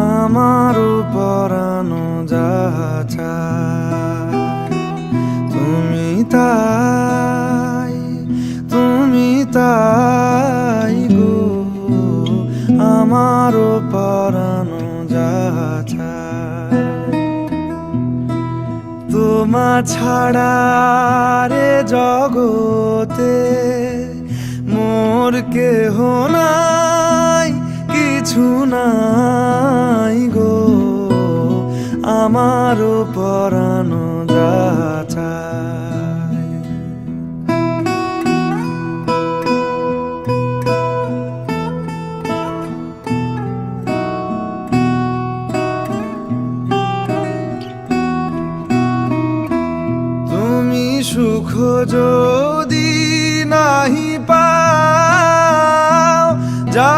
আমারও পরানো যাহা চায় তুমি তাই গো, আমারও পরানো যাহা চায়। তোমা ছাড়া রে জগতে মোর কেহ নাই, কিছু নাই গো, আমারও পরানো যাহা চায়। তুমি সুখ যদি নাহি পাও, যা